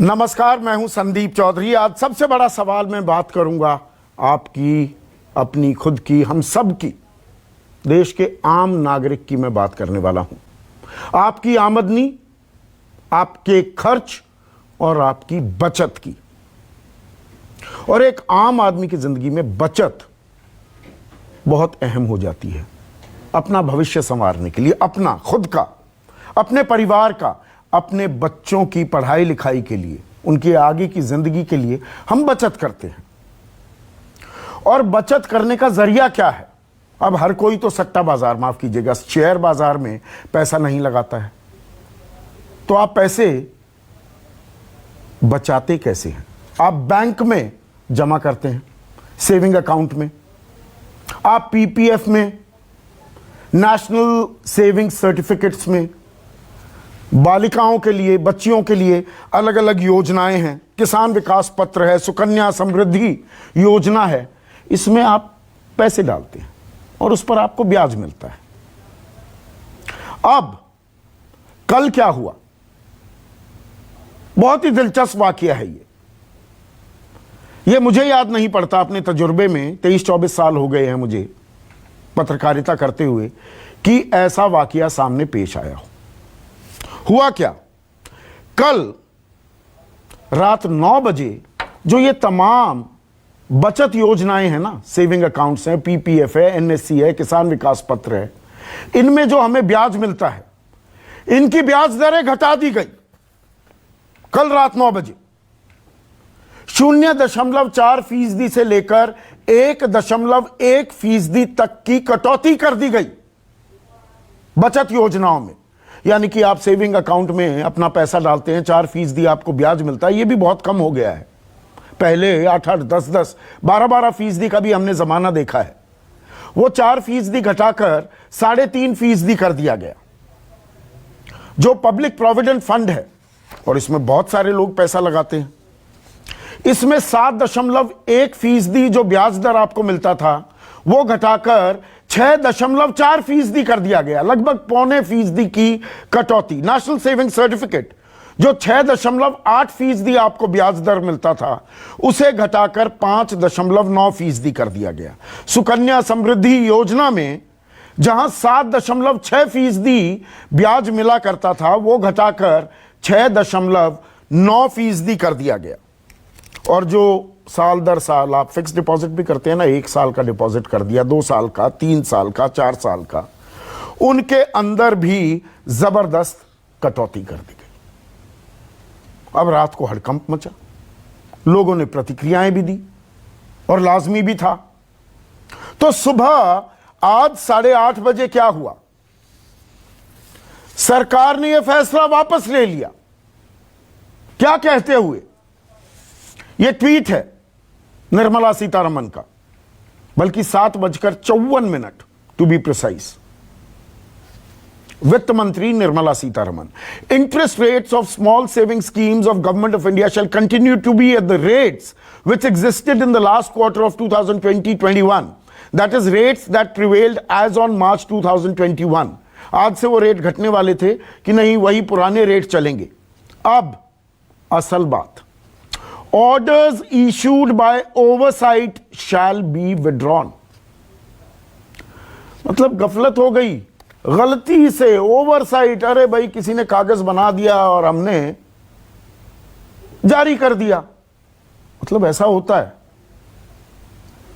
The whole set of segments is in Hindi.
नमस्कार, मैं हूं संदीप चौधरी। आज सबसे बड़ा सवाल मैं बात करूंगा आपकी, अपनी, खुद की, हम सब की, देश के आम नागरिक की मैं बात करने वाला हूं। आपकी आमदनी, आपके खर्च और आपकी बचत की। और एक आम आदमी की जिंदगी में बचत बहुत अहम हो जाती है अपना भविष्य संवारने के लिए, अपना खुद का, अपने परिवार का, अपने बच्चों की पढ़ाई लिखाई के लिए, उनकी आगे की जिंदगी के लिए हम बचत करते हैं। और बचत करने का जरिया क्या है? अब हर कोई तो सट्टा बाजार, माफ कीजिएगा, शेयर बाजार में पैसा नहीं लगाता है। तो आप पैसे बचाते कैसे हैं? आप बैंक में जमा करते हैं, सेविंग अकाउंट में, आप पीपीएफ में, नेशनल सेविंग सर्टिफिकेट्स में, बालिकाओं के लिए, बच्चियों के लिए अलग अलग योजनाएं हैं, किसान विकास पत्र है, सुकन्या समृद्धि योजना है, इसमें आप पैसे डालते हैं और उस पर आपको ब्याज मिलता है। अब कल क्या हुआ? बहुत ही दिलचस्प वाकया है ये मुझे याद नहीं पड़ता अपने तजुर्बे में, 23-24 साल हो गए हैं मुझे पत्रकारिता करते हुए, कि ऐसा वाकया सामने पेश आया हो। हुआ क्या? कल रात 9 बजे जो ये तमाम बचत योजनाएं हैं ना, सेविंग अकाउंट्स हैं, पीपीएफ है, एनएससी है, किसान विकास पत्र है, इनमें जो हमें ब्याज मिलता है, इनकी ब्याज दरें घटा दी गई। कल रात 9 बजे 0.4% से लेकर 1.1% तक की कटौती कर दी गई बचत योजनाओं में। यानी कि आप सेविंग अकाउंट में अपना पैसा डालते हैं, 4% आपको ब्याज मिलता है। ये भी बहुत कम हो गया है। पहले 8-8, 10-10, 12-12% का भी हमने जमाना देखा है। वो 4% घटाकर 3.5% कर दिया गया। जो पब्लिक प्रोविडेंट फंड है, और इसमें बहुत सारे लोग पैसा लगाते हैं, इसमें 7.1% जो ब्याज दर आपको मिलता था, वो घटाकर 6.4% कर दिया गया। लगभग 0.25% की कटौती। नेशनल सेविंग सर्टिफिकेट जो 6.8% आपको ब्याज दर मिलता था, उसे घटाकर 5.9% कर दिया गया। सुकन्या समृद्धि योजना में जहां 7.6% ब्याज मिला करता था, वो घटाकर 6.9% कर दिया गया। और जो साल दर साल आप फिक्स डिपॉजिट भी करते हैं ना, 1 साल का डिपॉजिट कर दिया, 2 साल का, 3 साल का, 4 साल का, उनके अंदर भी जबरदस्त कटौती कर दी गई। अब रात को हड़कंप मचा, लोगों ने प्रतिक्रियाएं भी दी और लाजमी भी था। तो सुबह आज 8:30 बजे क्या हुआ? सरकार ने यह फैसला वापस ले लिया। क्या कहते हुए? यह ट्वीट है निर्मला सीतारमन का, बल्कि 7:54 टू बी प्रिसाइज। वित्त मंत्री Nirmala Sitharaman, interest rates of small saving schemes of government of India shall continue to be at the rates which existed in the last quarter of 2020-21, that is rates that prevailed as on March 2021। आज से वो रेट घटने वाले थे कि नहीं, वही पुराने रेट चलेंगे। अब असल बात, orders issued by oversight shall be withdrawn। मतलब गफलत हो गई, गलती से ओवरसाइट, अरे भाई किसी ने कागज बना दिया और हमने जारी कर दिया। मतलब ऐसा होता है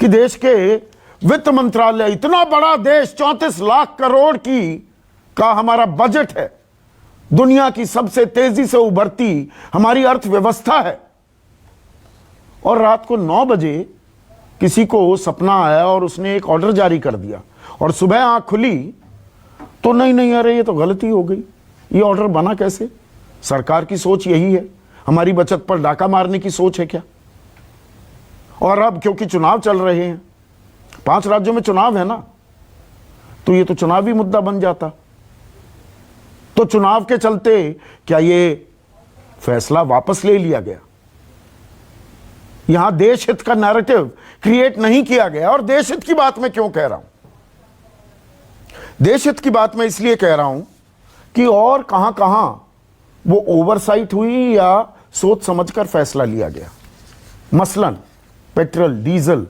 कि देश के वित्त मंत्रालय, इतना बड़ा देश, 34 लाख करोड़ का हमारा बजट है, दुनिया की सबसे तेजी से उभरती हमारी अर्थव्यवस्था है, और रात को 9 बजे किसी को सपना आया और उसने एक ऑर्डर जारी कर दिया, और सुबह आंख खुली तो नहीं, अरे ये तो गलती हो गई, ये ऑर्डर बना कैसे? सरकार की सोच यही है, हमारी बचत पर डाका मारने की सोच है क्या? और अब क्योंकि चुनाव चल रहे हैं, 5 राज्यों में चुनाव है ना, तो ये तो चुनावी मुद्दा बन जाता। तो चुनाव के चलते क्या ये फैसला वापस ले लिया गया? यहां देश हित का नैरेटिव क्रिएट नहीं किया गया। और देश हित की बात मैं क्यों कह रहा हूं? देश हित की बात मैं इसलिए कह रहा हूं कि और कहां कहां वो ओवरसाइट हुई या सोच समझकर फैसला लिया गया। मसलन पेट्रोल, डीजल,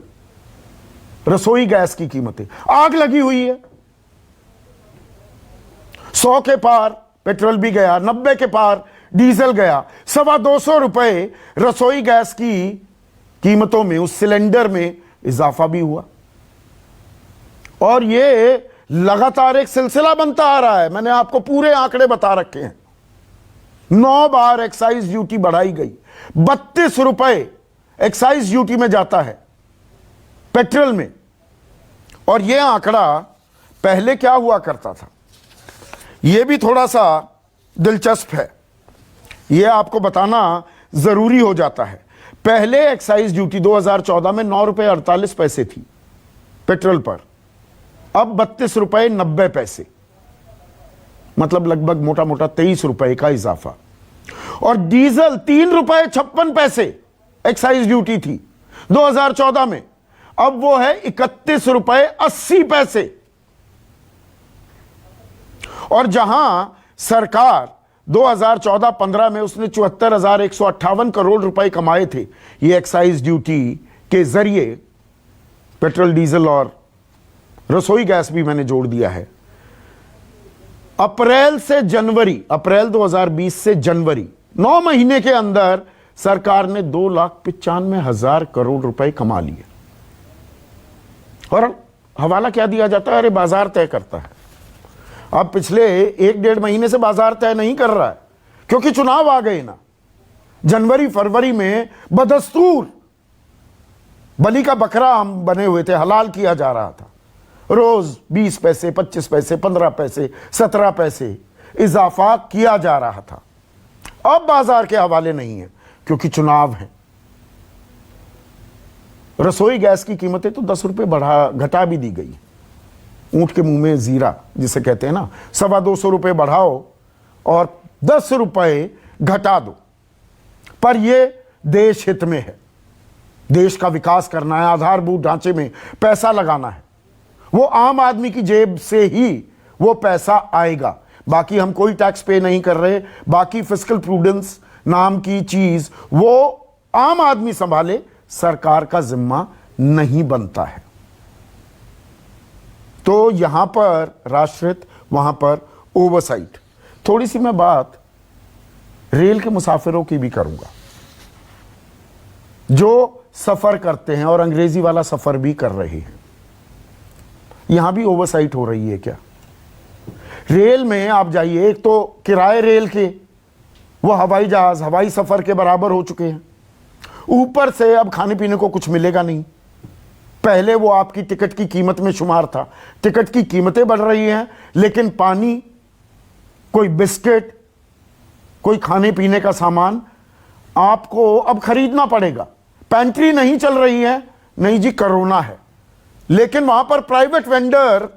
रसोई गैस की कीमतें आग लगी हुई है। 100 के पार पेट्रोल भी गया, 90 के पार डीजल गया, 225 रुपए रसोई गैस की कीमतों में, उस सिलेंडर में इजाफा भी हुआ। और ये लगातार एक सिलसिला बनता आ रहा है। मैंने आपको पूरे आंकड़े बता रखे हैं। 9 बार एक्साइज ड्यूटी बढ़ाई गई, 32 रुपए एक्साइज ड्यूटी में जाता है पेट्रोल में। और यह आंकड़ा पहले क्या हुआ करता था, यह भी थोड़ा सा दिलचस्प है, यह आपको बताना जरूरी हो जाता है। पहले एक्साइज ड्यूटी 2014 में 9 रुपए 48 पैसे थी पेट्रोल पर, अब 32 रुपए 90 पैसे, मतलब लगभग मोटा मोटा 23 रुपए का इजाफा। और डीजल 3 रुपए 56 पैसे एक्साइज ड्यूटी थी 2014 में, अब वो है 31 रुपए 80 पैसे। और जहां सरकार 2014-15 में उसने 74,158 करोड़ रुपए कमाए थे ये एक्साइज ड्यूटी के जरिए, पेट्रोल, डीजल और रसोई गैस भी मैंने जोड़ दिया है। अप्रैल 2020 से जनवरी 9 महीने के अंदर सरकार ने 2,95,000 करोड़ रुपए कमा लिए। और हवाला क्या दिया जाता है, अरे बाजार तय करता है। अब पिछले 1-1.5 महीने से बाजार तय नहीं कर रहा है क्योंकि चुनाव आ गए ना। जनवरी फरवरी में बदस्तूर बलि का बकरा हम बने हुए थे, हलाल किया जा रहा था। रोज 20 पैसे, 25 पैसे, 15 पैसे, 17 पैसे इजाफा किया जा रहा था। अब बाजार के हवाले नहीं है क्योंकि चुनाव है। रसोई गैस की कीमतें तो 10 रुपए घटा भी दी गई। ऊंट के मुंह में जीरा जिसे कहते हैं ना, 225 रुपए बढ़ाओ और 10 रुपए घटा दो, पर यह देश हित में है। देश का विकास करना है, आधारभूत ढांचे में पैसा लगाना है, वो आम आदमी की जेब से ही वो पैसा आएगा। बाकी हम कोई टैक्स पे नहीं कर रहे, बाकी फिस्कल प्रूडेंस नाम की चीज वो आम आदमी संभाले, सरकार का जिम्मा नहीं बनता है। तो यहां पर राष्ट्रहित, वहां पर ओवरसाइट। थोड़ी सी मैं बात रेल के मुसाफिरों की भी करूंगा जो सफर करते हैं और अंग्रेजी वाला सफर भी कर रहे हैं। यहां भी ओवरसाइट हो रही है क्या? रेल में आप जाइए, एक तो किराए रेल के वो हवाई जहाज, हवाई सफर के बराबर हो चुके हैं। ऊपर से अब खाने पीने को कुछ मिलेगा नहीं। पहले वो आपकी टिकट की कीमत में शुमार था, टिकट की कीमतें बढ़ रही हैं, लेकिन पानी, कोई बिस्किट, कोई खाने पीने का सामान आपको अब खरीदना पड़ेगा। पेंट्री नहीं चल रही है, नहीं जी, कोरोना है। लेकिन वहां पर प्राइवेट वेंडर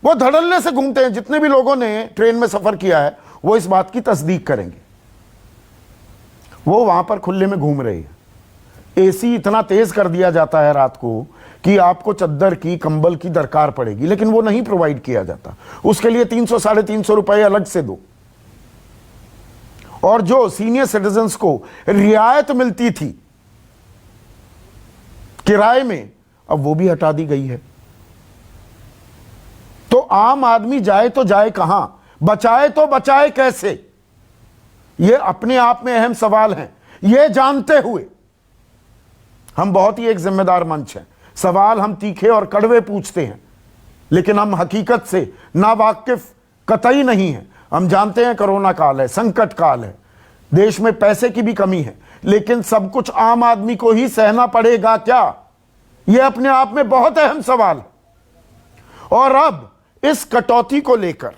वो धड़ल्ले से घूमते हैं। जितने भी लोगों ने ट्रेन में सफर किया है वो इस बात की तस्दीक करेंगे। वो वहां पर खुले में घूम रहे हैं। एसी इतना तेज कर दिया जाता है रात को कि आपको चद्दर की, कंबल की दरकार पड़ेगी, लेकिन वो नहीं प्रोवाइड किया जाता। उसके लिए 300-350 रुपए अलग से दो। और जो सीनियर सिटीजन्स को रियायत मिलती थी किराए में, अब वो भी हटा दी गई है। तो आम आदमी जाए तो जाए कहां, बचाए तो बचाए कैसे? ये अपने आप में अहम सवाल हैं। ये जानते हुए हम बहुत ही एक जिम्मेदार मंच है, सवाल हम तीखे और कड़वे पूछते हैं, लेकिन हम हकीकत से नावाकिफ कतई नहीं है। हम जानते हैं कोरोना काल है, संकट काल है, देश में पैसे की भी कमी है, लेकिन सब कुछ आम आदमी को ही सहना पड़ेगा क्या? यह अपने आप में बहुत अहम सवाल है। और अब इस कटौती को लेकर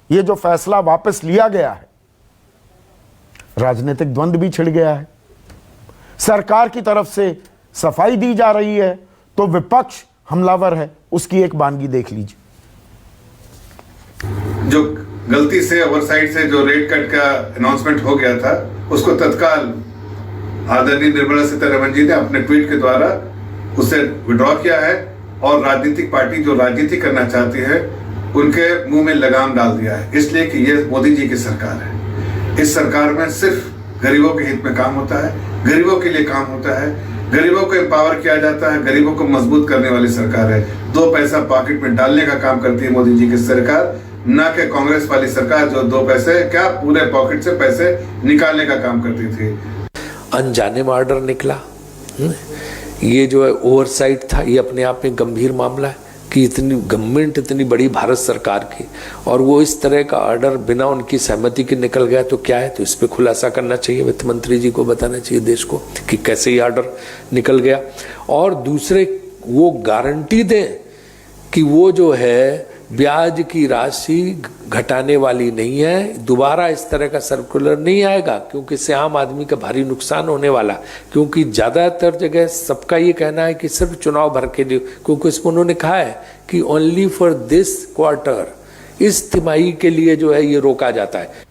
यह जो फैसला वापस लिया गया है, राजनीतिक द्वंद्व भी छिड़ गया है। सरकार की तरफ से सफाई दी जा रही है तो विपक्ष हमलावर है। उसकी एक बानगी देख लीजिए। जो गलती से ओवरसाइट से जो रेट कट का अनाउंसमेंट हो गया था, उसको तत्काल आदरणीय निर्मला सीतारमण जी ने अपने ट्वीट के द्वारा उसे विड्रॉ किया है और राजनीतिक पार्टी जो राजनीति करना चाहती है उनके मुंह में लगाम डाल दिया है, इसलिए कि यह मोदी जी की सरकार है। इस सरकार में सिर्फ गरीबों के हित में काम होता है, गरीबों के लिए काम होता है, गरीबों को एम्पावर किया जाता है, गरीबों को मजबूत करने वाली सरकार है। 2 पैसा पॉकेट में डालने का काम करती है मोदी जी की सरकार, ना कि कांग्रेस वाली सरकार जो 2 पैसे क्या पूरे पॉकेट से पैसे निकालने का काम करती थी। अनजाने में ऑर्डर निकला। ये जो है ओवरसाइट था, ये अपने आप में गंभीर मामला है कि इतनी गवर्नमेंट इतनी बड़ी भारत सरकार की और वो इस तरह का ऑर्डर बिना उनकी सहमति के निकल गया तो क्या है। तो इस पे खुलासा करना चाहिए, वित्त मंत्री जी को बताना चाहिए देश को कि कैसे ये ऑर्डर निकल गया। और दूसरे वो गारंटी दें कि वो जो है ब्याज की राशि घटाने वाली नहीं है, दोबारा इस तरह का सर्कुलर नहीं आएगा, क्योंकि इससे आम आदमी का भारी नुकसान होने वाला। क्योंकि ज़्यादातर जगह सबका ये कहना है कि सिर्फ चुनाव भर के लिए, क्योंकि इसमें उन्होंने कहा है कि ओनली फॉर दिस क्वार्टर, इस तिमाही के लिए जो है ये रोका जाता है।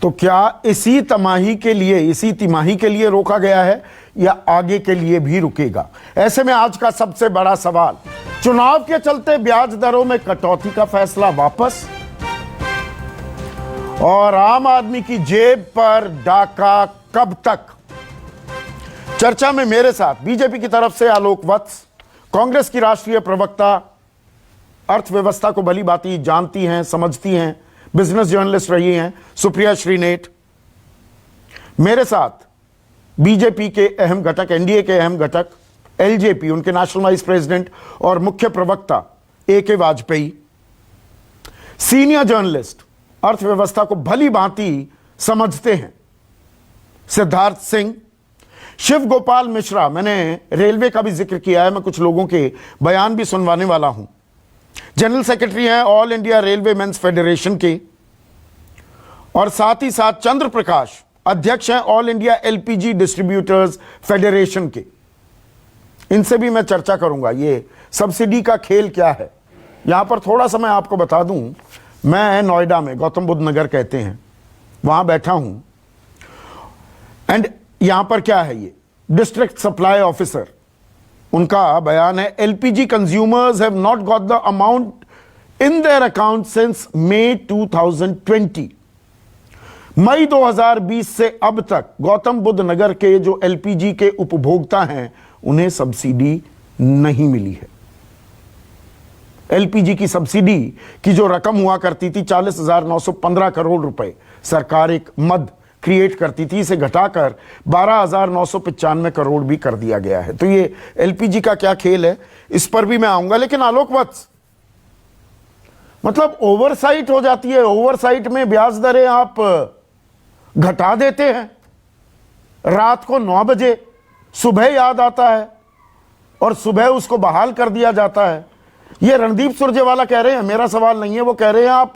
तो क्या इसी तिमाही के लिए रोका गया है या आगे के लिए भी रुकेगा? ऐसे में आज का सबसे बड़ा सवाल, चुनाव के चलते ब्याज दरों में कटौती का फैसला वापस और आम आदमी की जेब पर डाका कब तक? चर्चा में मेरे साथ बीजेपी की तरफ से आलोक वत्स, कांग्रेस की राष्ट्रीय प्रवक्ता, अर्थव्यवस्था को भली भांति जानती हैं, समझती हैं, बिजनेस जर्नलिस्ट रही हैं, सुप्रिया श्रीनेट। मेरे साथ बीजेपी के अहम घटक, एनडीए के अहम घटक, एलजेपी उनके नेशनल वाइस प्रेसिडेंट और मुख्य प्रवक्ता AK वाजपेयी, सीनियर जर्नलिस्ट, अर्थव्यवस्था को भली भांति समझते हैं, सिद्धार्थ सिंह, शिव गोपाल मिश्रा। मैंने रेलवे का भी जिक्र किया है, मैं कुछ लोगों के बयान भी सुनवाने वाला हूं। जनरल सेक्रेटरी हैं all India railway men's federation के, और साथ ही साथ चंद्र प्रकाश अध्यक्ष हैं all India LPG distributors federation के। इनसे भी मैं चर्चा करूंगा ये सब्सिडी का खेल क्या है। यहां पर थोड़ा सा मैं आपको बता दूं, मैं नोएडा में गौतम बुद्ध नगर कहते हैं, वहां बैठा हूं, एंड यहां पर क्या है, ये डिस्ट्रिक्ट सप्लाई ऑफिसर, उनका बयान है, LPG consumers have not got the amount in their account since May 2020। मई 2020 से अब तक गौतम बुद्ध नगर के जो LPG के उपभोक्ता हैं उन्हें सब्सिडी नहीं मिली है। LPG की सब्सिडी की जो रकम हुआ करती थी 40,915 करोड़ रुपए, सरकार एक मद क्रिएट करती थी, इसे घटाकर 12,995 करोड़ भी कर दिया गया है। तो ये LPG का क्या खेल है, इस पर भी मैं आऊंगा। लेकिन आलोक वत्स, मतलब ओवरसाइट हो जाती है, ओवरसाइट में ब्याज दरें आप घटा देते हैं, रात को 9 बजे सुबह याद आता है और सुबह उसको बहाल कर दिया जाता है। ये रणदीप सुरजेवाला कह रहे हैं, मेरा सवाल नहीं है, वो कह रहे हैं आप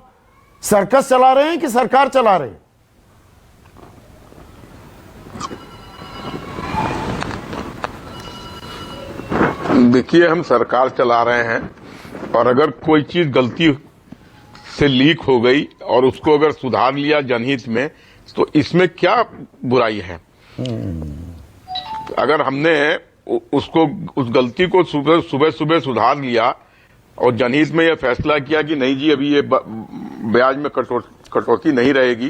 सर्कस चला रहे हैं कि सरकार चला रहे हैं? देखिए, हम सरकार चला रहे हैं और अगर कोई चीज गलती से लीक हो गई और उसको अगर सुधार लिया जनहित में, तो इसमें क्या बुराई है? अगर हमने उसको उस गलती को सुबह सुबह सुधार लिया और जनहित में यह फैसला किया कि नहीं जी अभी ये ब्याज में कटौती नहीं रहेगी,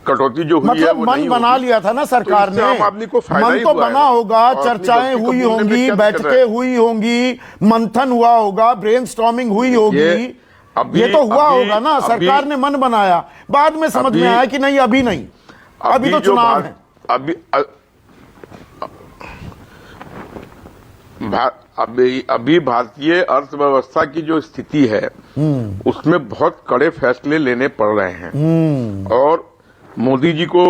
कटौती जो हुई है वो मन नहीं बना लिया था ना सरकार ने, आम आदमी को फायदा मन तो बना होगा, चर्चाएं हुई होंगी, बैठकें हुई होंगी, मंथन हुआ होगा, ब्रेनस्टॉर्मिंग हुई होगी, ये तो हुआ होगा ना। सरकार ने मन बनाया, बाद में समझ में आया कि नहीं अभी नहीं, अभी तो चुनाव है। अभी भारतीय अर्थव्यवस्था की जो स्थिति है उसमें बहुत कड़े फैसले लेने पड़ रहे हैं और मोदी जी को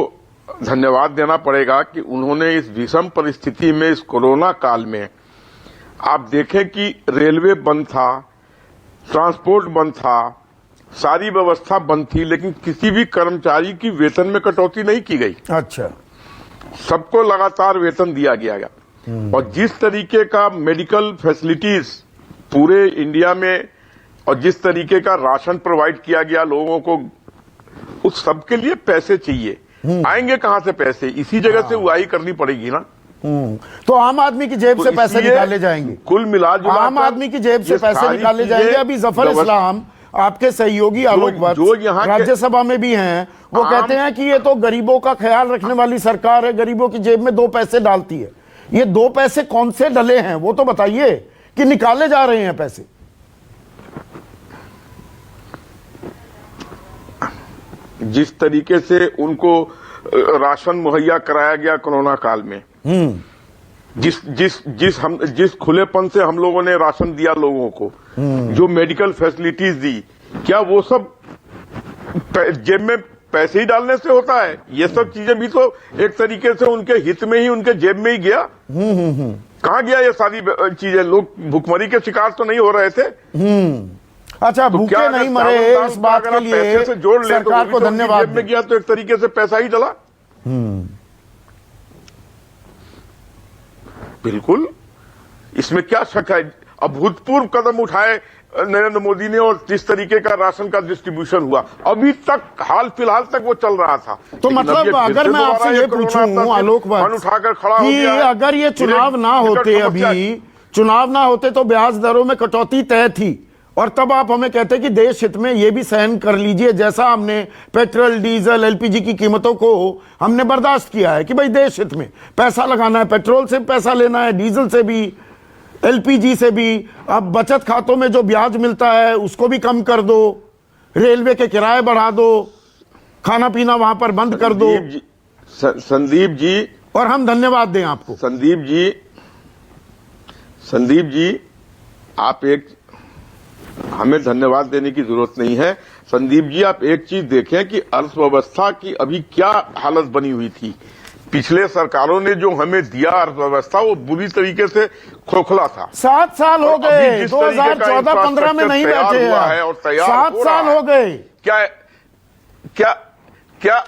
धन्यवाद देना पड़ेगा कि उन्होंने इस विषम परिस्थिति में, इस कोरोना काल में, आप देखें कि रेलवे बंद था, ट्रांसपोर्ट बंद था, सारी व्यवस्था बंद थी, लेकिन किसी भी कर्मचारी की वेतन में कटौती नहीं की गई। अच्छा, सबको लगातार वेतन दिया गया और जिस तरीके का मेडिकल फैसिलिटीज पूरे इंडिया में और जिस तरीके का राशन प्रोवाइड किया गया लोगों को, उस सब के लिए पैसे चाहिए। आएंगे कहां से पैसे? इसी जगह से उगाही करनी पड़ेगी ना। तो आम आदमी की जेब से पैसे निकाले जाएंगे, कुल मिला जुला आम आदमी की जेब से पैसे निकाले जाएंगे। अभी जफर इस्लाम आपके सहयोगी आलोक वत्स जो यहाँ के- राज्यसभा में भी हैं, वो कहते हैं कि ये तो गरीबों का ख्याल रखने वाली सरकार है, गरीबों की जेब में 2 पैसे डालती है। ये 2 पैसे कौन से डले हैं वो तो बताइए, कि निकाले जा रहे हैं पैसे? जिस तरीके से उनको राशन मुहैया कराया गया कोरोना काल में, जिस खुलेपन से हम लोगों ने राशन दिया लोगों को, जो मेडिकल फैसिलिटीज दी, क्या वो सब जेब में पैसे ही डालने से होता है? ये सब चीजें भी तो एक तरीके से उनके हित में ही, उनके जेब में ही गया। कहाँ गया ये सारी चीजें? लोग भुखमरी के शिकार तो नहीं हो रहे थे? अच्छा, तो भूखे क्या अगर नहीं मरे, चावल दाल इस बात का के अगर लिए पैसे से जोड़ ले सरकार तो को वो भी तो धन्यवाद जेब में दें। गया, तो एक तरीके से पैसा ही डला। बिल्कुल, इसमें क्या शक है? अभूतपूर्व कदम उठाए नरेंद्र मोदी ने, और जिस तरीके का राशन का डिस्ट्रीब्यूशन हुआ, अभी तक हाल फिलहाल तक वो चल रहा था। तो लेकिन अब मतलब ये फिर अगर से मैं दोबारा आपसे ये कोरोना पूछूं अपना आलोक फन वत्स उठाकर खड़ा हो कि गया है, अगर ये चुनाव ना होते, निकट समस्या अभी चुनाव ना होते तो ब्याज दरों में कटौती तय थी, और तब आप हमें कहते कि देश हित में ये भी सहन कर लीजिए, जैसा हमने पेट्रोल, डीजल, एलपीजी की कीमतों को हमने बर्दाश्त किया है कि भाई देश हित में पैसा लगाना है, पेट्रोल से पैसा लेना है, डीजल से भी, एलपीजी से भी। अब बचत खातों में जो ब्याज मिलता है उसको भी कम कर दो, रेलवे के किराए बढ़ा दो, खाना पीना वहां पर बंद कर दो, संदीप जी, और हम धन्यवाद दें आपको। संदीप जी, आप हमें धन्यवाद देने की जरूरत नहीं है। संदीप जी, आप एक चीज देखें कि अर्थव्यवस्था की अभी क्या हालत बनी हुई थी। पिछले सरकारों ने जो हमें दिया अर्थव्यवस्था, वो बुरी तरीके से खोखला था। 7 साल हो और गए, अभी जिस तरीके का 2014-15 में नहीं इंफ्रास्ट्रक्चर बैठे तैयार हुआ है हैं, और तैयार 7 हो साल रहा हो गए। क्या क्या क्या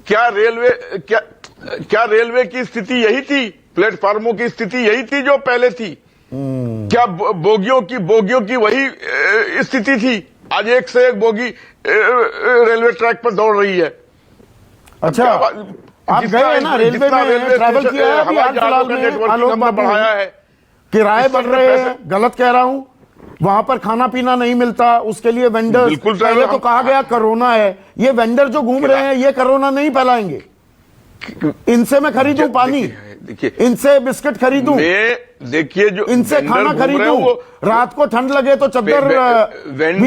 क्या रेलवे की स्थिति यही थी? प्लेटफार्मों की स्थिति यही थी जो पहले थी? क्या बोगियों की वही स्थिति थी? आज एक से एक बोगी रेलवे ट्रैक पर दौड़ रही है। अच्छा, आप गए हैं ना रेलवे में, ट्रैवल किया है अभी हाल फिलहाल में? आलोक बाबू, बढ़ाया है, किराए बढ़ रहे हैं, गलत कह रहा हूं? वहां पर खाना पीना नहीं मिलता, उसके लिए वेंडर, बिल्कुल पहले तो कहा गया कोरोना है, ये वेंडर जो घूम रहे हैं ये कोरोना नहीं फैलाएंगे। इनसे मैं खरीदूं पानी, देखिए, इनसे बिस्किट खरीदूं, देखिए जो इनसे खाना खरीदूं, रात को ठंड लगे तो चद्दर भी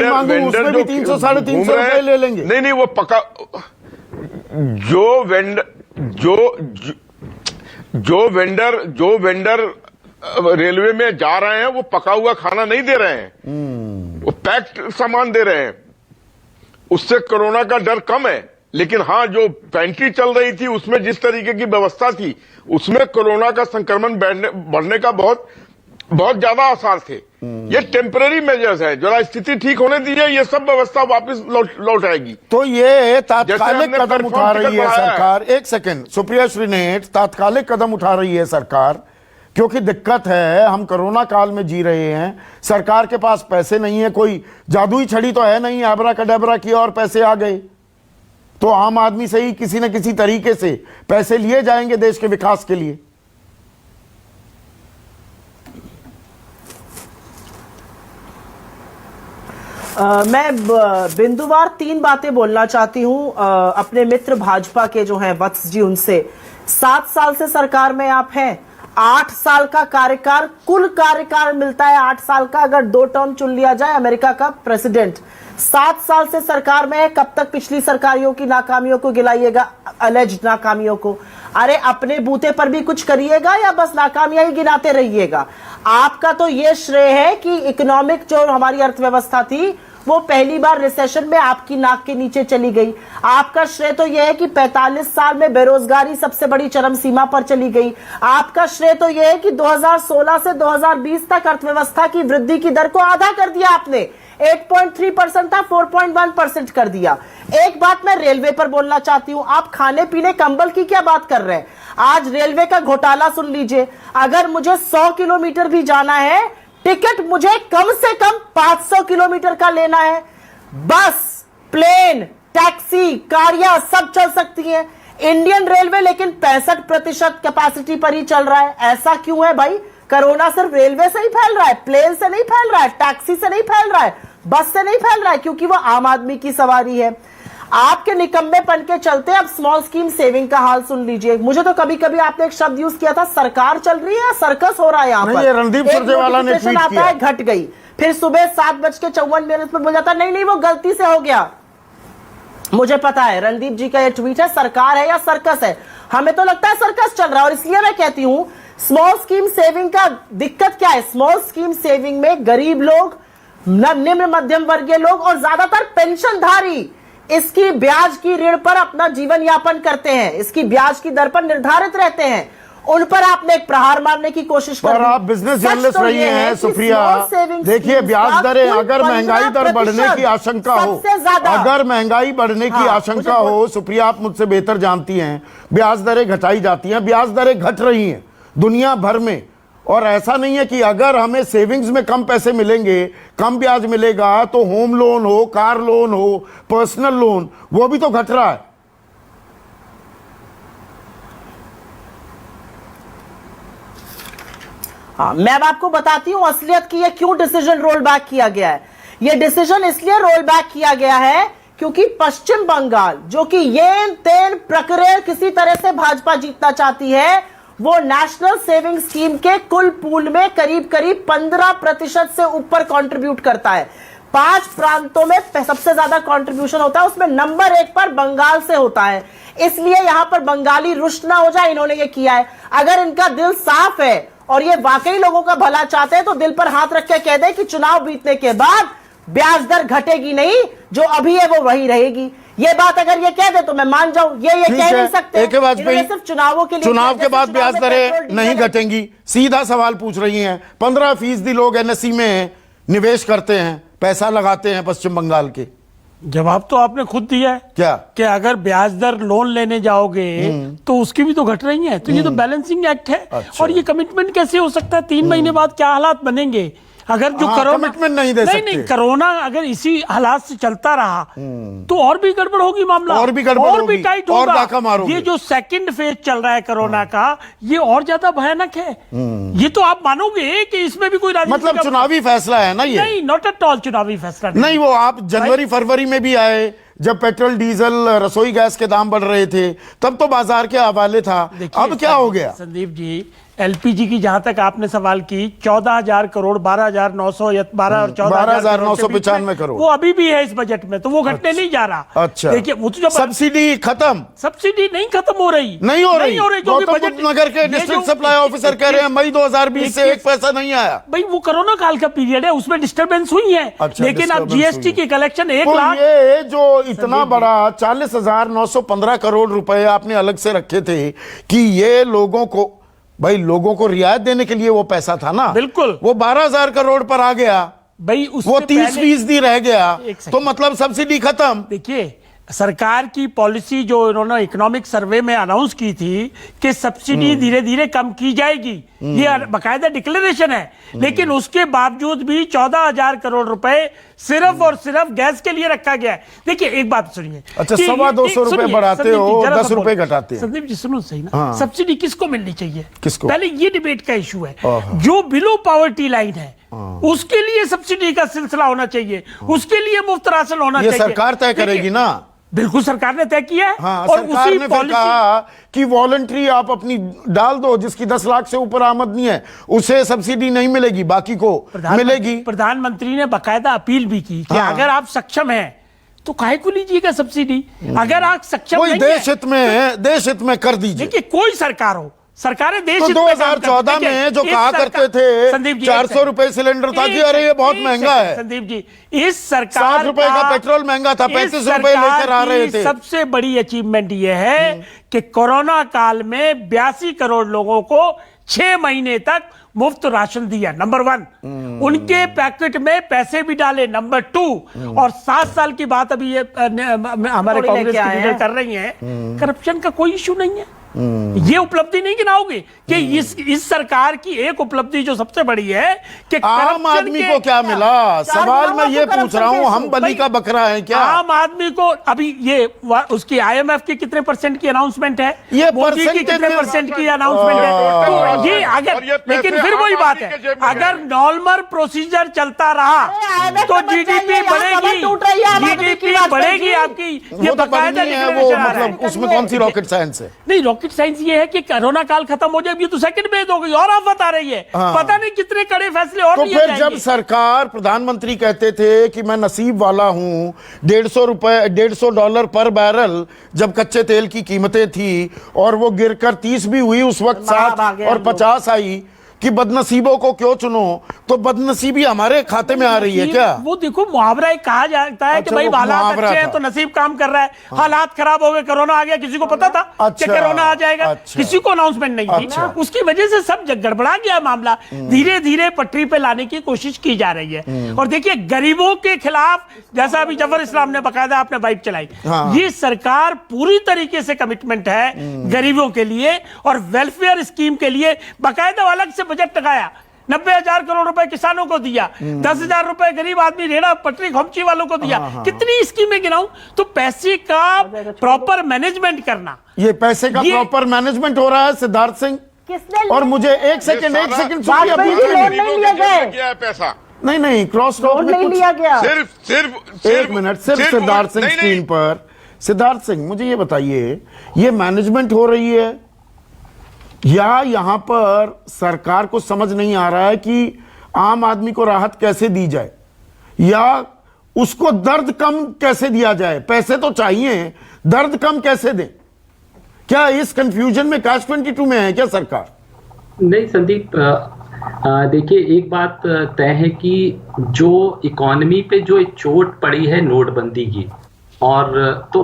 मांगूं, उसमें भी 300-350 रुपए ले लेंगे। नहीं, वो पका, जो वेंडर रेलवे में जा रहे हैं, वो पका हुआ खाना नहीं दे रहे हैं, वो पैक्ड सामान दे रहे हैं। उससे कोरोना का डर कम है। लेकिन हाँ, जो पेंट्री चल रही थी उसमें जिस तरीके की व्यवस्था थी, उसमें कोरोना का संक्रमण बढ़ने का बहुत ज्यादा आसार थे। ये टेम्पररी मेजर्स है, जरा स्थिति ठीक होने दीजिए, ये सब व्यवस्था वापस लौट आएगी। तो ये तात्कालिक कदम उठा रही है सरकार। एक सेकंड, सुप्रिया श्रीनेठ, तात्कालिक कदम उठा रही है सरकार क्योंकि दिक्कत है, हम कोरोना काल में जी रहे हैं, सरकार के पास पैसे नहीं है, कोई जादुई छड़ी तो है नहीं, आबरा कडाबरा किया और पैसे आ गए। तो आम आदमी से ही किसी न किसी तरीके से पैसे लिए जाएंगे देश के विकास के लिए। मैं बिंदुवार 3 बातें बोलना चाहती हूं अपने मित्र भाजपा के जो हैं वत्स जी उनसे। 7 साल से सरकार में आप हैं, 8 साल का कार्यकाल, कुल कार्यकाल मिलता है 8 साल का अगर 2 टर्म चुन लिया जाए अमेरिका का प्रेसिडेंट। 7 साल से सरकार में है, कब तक पिछली सरकारों की नाकामियों को गिनाइएगा, अलेज्ड नाकामियों को? अरे अपने बूते पर भी कुछ करिएगा या बस नाकामियां ही गिनाते रहिएगा? आपका तो ये श्रेय है कि इकोनॉमिक जो हमारी अर्थव्यवस्था थी वो पहली बार रिसेशन में आपकी नाक के नीचे चली गई। आपका श्रेय तो यह है कि 45 साल में बेरोजगारी सबसे बड़ी चरम सीमा पर चली गई। आपका श्रेय तो यह है कि 2016 से 2020 तक अर्थव्यवस्था की वृद्धि की दर को आधा कर दिया आपने, 8.3% था 4.1% कर दिया। एक बात मैं रेलवे पर बोलना चाहती हूं, आप खाने पीने कंबल की क्या बात कर रहे हैं? आज रेलवे का घोटाला सुन लीजिए, अगर मुझे 100 किलोमीटर भी जाना है, टिकट मुझे कम से कम 500 किलोमीटर का लेना है। बस, प्लेन, टैक्सी, गाड़ियां सब चल सकती हैं। इंडियन रेलवे लेकिन 65% कैपेसिटी पर ही चल रहा है। ऐसा क्यों है भाई? कोरोना सिर्फ रेलवे से ही फैल रहा है, प्लेन से नहीं फैल रहा है, टैक्सी से नहीं फैल रहा है। बस से नहीं फैल रहा है क्योंकि वो आम आदमी की सवारी है। आपके निकम्मेपन के चलते अब स्मॉल स्कीम सेविंग का हाल सुन लीजिए। मुझे तो कभी कभी आपने एक शब्द यूज किया था, सरकार चल रही है या सर्कस हो रहा है यहाँ पर। ये रणदीप सुरजेवाला ने ट्वीट आता किया है, घट गई, फिर सुबह 7:54 पर बोल जाता नहीं नहीं वो गलती से हो गया। मुझे पता है रणदीप जी का ये ट्वीट है, सरकार है या सर्कस है। हमें तो लगता है सर्कस चल रहा है और इसलिए मैं कहती हूं स्मॉल स्कीम सेविंग का दिक्कत क्या है। स्मॉल स्कीम सेविंग में गरीब लोग, निम्न मध्यम वर्गीय लोग और ज्यादातर पेंशनधारी इसकी ब्याज की ऋण पर अपना जीवन यापन करते हैं, इसकी ब्याज की दर पर निर्धारित रहते हैं। उन पर आपने एक प्रहार मारने की कोशिश कर पर आप बिजनेस जर्नलिस्ट रही हैं सुप्रिया, देखिए ब्याज दरें अगर महंगाई दर बढ़ने की आशंका हो, अगर महंगाई बढ़ने की आशंका हो, सुप्रिया आप मुझसे बेहतर जानती हैं, ब्याज दरें घटाई जाती हैं, ब्याज दरें घट रही हैं दुनिया भर में। और ऐसा नहीं है कि अगर हमें सेविंग्स में कम पैसे मिलेंगे, कम ब्याज मिलेगा तो होम लोन हो, कार लोन हो, पर्सनल लोन, वो भी तो घट रहा है। हाँ, मैं अब आपको बताती हूं असलियत की ये क्यों डिसीजन रोल बैक किया गया है। ये डिसीजन इसलिए रोल बैक किया गया है क्योंकि पश्चिम बंगाल, जो कि ये तेन प्रक्रिया किसी तरह से भाजपा जीतना चाहती है, वो नेशनल सेविंग स्कीम के कुल पूल में करीब करीब 15% से ऊपर कंट्रीब्यूट करता है। 5 प्रांतों में सबसे ज्यादा कंट्रीब्यूशन होता है, उसमें नंबर 1 पर बंगाल से होता है। इसलिए यहां पर बंगाली रुष्ट ना हो जाए, इन्होंने ये किया है। अगर इनका दिल साफ है और ये वाकई लोगों का भला चाहते हैं तो दिल पर हाथ रख के कह दे कि चुनाव बीतने के बाद ब्याज दर घटेगी नहीं, जो अभी है वो वही रहेगी। ये बात अगर ये कह दे तो मैं मान जाऊं, ये कह नहीं सकते। सिर्फ चुनावों के लिए, चुनाव के बाद ब्याज दरें नहीं घटेंगी। सीधा सवाल पूछ रही हैं। 15% लोग एनएसई में निवेश करते हैं, पैसा लगाते हैं पश्चिम बंगाल के। जवाब तो आपने खुद दिया है क्या कि अगर ब्याज दर लोन लेने जाओगे तो उसकी भी तो घट रही है। तो ये तो बैलेंसिंग एक्ट है। अच्छा। और ये कमिटमेंट कैसे हो सकता है? 3 महीने बाद क्या हालात बनेंगे अगर जो कोरोना कमिटमेंट नहीं दे सकते। नहीं, कोरोना अगर इसी हालात से चलता रहा तो और भी गड़बड़ होगी मामला, और भी गड़बड़ होगी, टाइट और होगा। डाका मारोगे। ये जो सेकंड फेज चल रहा है कोरोना का, ये और ज्यादा भयानक है। ये तो आप मानोगे कि इसमें भी कोई राजनीति मतलब चुनावी फैसला है ना ये? नहीं, नॉट एट ऑल चुनावी फैसला नहीं। वो आप जनवरी फरवरी में भी आए जब पेट्रोल डीजल रसोई गैस के दाम बढ़ रहे थे, तब तो बाजार के हवाले था। अब क्या हो गया संदीप जी? एलपीजी की जहां तक आपने सवाल की, 14,000 करोड़, 12,900 या 12 और 14,995 करोड़, वो अभी भी है इस बजट में, तो वो घटने नहीं जा रहा। अच्छा, देखिए वो तो जब सब्सिडी खत्म, सब्सिडी नहीं खत्म हो रही, नहीं हो रही। क्योंकि बजट नगर के डिस्ट्रिक्ट सप्लाई ऑफिसर कह रहे हैं मई 2020 से 1 पैसा नहीं आया। भाई वो कोरोना काल का पीरियड है, उसमें डिस्टर्बेंस हुई है। अच्छा, लेकिन अब जीएसटी की कलेक्शन 1 तो लाख, ये जो इतना बड़ा 40,915 करोड़ रुपए आपने अलग से रखे थे कि ये लोगों को रियायत देने के लिए वो पैसा था ना। बिल्कुल। वो 12,000 करोड़ पर आ गया भाई वो 30% रह गया, तो मतलब सब्सिडी खत्म। देखिए सरकार की पॉलिसी जो इन्होंने इकोनॉमिक सर्वे में अनाउंस की थी कि सब्सिडी धीरे धीरे कम की जाएगी, ये बाकायदा डिक्लेरेशन है। लेकिन उसके बावजूद भी 14,000 करोड़ रुपए सिर्फ और सिर्फ गैस के लिए रखा गया है। देखिए एक बात सुनिए। अच्छा, 250 रुपए बढ़ाते हो, 10 रुपए घटाते हैं। संदीप जी सुनो सही ना, सब्सिडी किसको मिलनी चाहिए? किसको? पहले ये डिबेट का इशू है। जो बिलो पॉवर्टी लाइन है उसके लिए सब्सिडी का सिलसिला होना चाहिए, उसके लिए मुफ्त राशन होना चाहिए। सरकार तय करेगी ना। बिल्कुल सरकार ने तय किया है। हाँ, और सरकार उसी ने फिर कहा कि वॉलंटरी आप अपनी डाल दो, जिसकी 10 लाख से ऊपर आमदनी है उसे सब्सिडी नहीं मिलेगी, बाकी को मिलेगी। प्रधानमंत्री ने बाकायदा अपील भी की कि अगर आप सक्षम हैं तो काहे को लीजिएगा सब्सिडी। अगर आप सक्षम नहीं है, देश हित में कर दीजिए। देखिए कोई सरकार हो, सरकारें देश तो 2014 में जो कहा करते थे 400 रुपए सिलेंडर था कि अरे ये बहुत महंगा है। संदीप जी, इस सरकार 60 रुपए का पेट्रोल महंगा था, 35 रुपए लेकर आ रहे थे। सबसे बड़ी अचीवमेंट ये है कि कोरोना काल में 82 करोड़ लोगों को 6 महीने तक मुफ्त राशन दिया, नंबर 1। उनके पैकेट में पैसे भी डाले, नंबर 2। और 7 साल की बात अभी ये हमारे कांग्रेस के लीडर कर रही हैं, करप्शन का कोई इशू नहीं है। ये उपलब्धि नहीं गिनाओगे कि इस सरकार की एक उपलब्धि जो सबसे बड़ी है कि आम आदमी को क्या मिला? सवाल मैं ये पूछ रहा हूं, हम बलि का बकरा है क्या? आम आदमी को अभी ये उसकी IMF की कितने % की अनाउंसमेंट है, ये मोदी की कितने % की अनाउंसमेंट है? तो ये अगर, लेकिन फिर वही बात है, अगर नॉर्मल प्रोसीजर चलता रहा तो जीडीपी बढ़ेगी, जीडीपी बढ़ेगी आपकी। ये वो तो बकायदा नहीं है, वो मतलब उसमें कौन सी रॉकेट साइंस है? नहीं, रॉकेट साइंस ये है कि कोरोना काल खत्म हो जाएगी तो सेकंड वेव हो गई और आफत आ रही है, पता नहीं कितने कड़े फैसले और तो लिए फिर जाएंगे। जब सरकार, प्रधानमंत्री कहते थे कि मैं नसीब वाला हूं, $150 पर बैरल जब कच्चे तेल की कीमतें थी और वो गिरकर 30 भी हुई, उस वक्त 60 और 50 आई, कि बदनसीबों को क्यों चुनो, तो बदनसीबी हमारे खाते में आ रही है क्या? वो देखो, मुहावरा एक कहा जाता है कि अच्छा, भाई वो हालात मुहावरा अच्छे हैं था। तो नसीब काम कर रहा है, हालात खराब हो गए, कोरोना आ गया, किसी को पता था कि अच्छा, कोरोना आ जाएगा? अच्छा। किसी को अनाउंसमेंट नहीं थी। अच्छा। उसकी वजह से सब गड़बड़ा गया मामला, धीरे धीरे पटरी पे लाने की कोशिश की जा रही है। और देखिए, गरीबों के खिलाफ, जैसा अभी जफर इस्लाम ने बकायदा आपने बाइट चलाई, ये सरकार पूरी तरीके से कमिटमेंट है गरीबों के लिए और वेलफेयर स्कीम के लिए। बकायदा अलग से बजट लगाया, 90,000 करोड़ रुपए किसानों को दिया, 10,000 रुपए गरीब आदमी रेड़ा पटरी खोमची वालों को दिया। कितनी स्कीमें गिनाऊं? तो पैसे का प्रॉपर मैनेजमेंट करना, ये पैसे का प्रॉपर मैनेजमेंट हो रहा है सिद्धार्थ सिंह। और मुझे एक सेकंड सुनिए, पैसा नहीं, क्रॉस टॉक में कुछ लिया गया। सिर्फ एक मिनट, सिर्फ सिद्धार्थ सिंह स्क्रीन पर। सिद्धार्थ सिंह, मुझे ये बताइए, ये मैनेजमेंट हो रही है या यहां पर सरकार को समझ नहीं आ रहा है कि आम आदमी को राहत कैसे दी जाए या उसको दर्द कम कैसे दिया जाए? पैसे तो चाहिए, दर्द कम कैसे दें? क्या इस कंफ्यूजन में कैच 22 में है क्या सरकार? नहीं संदीप, देखिए, एक बात तय है कि जो इकोनॉमी पे जो एक चोट पड़ी है नोटबंदी की, और तो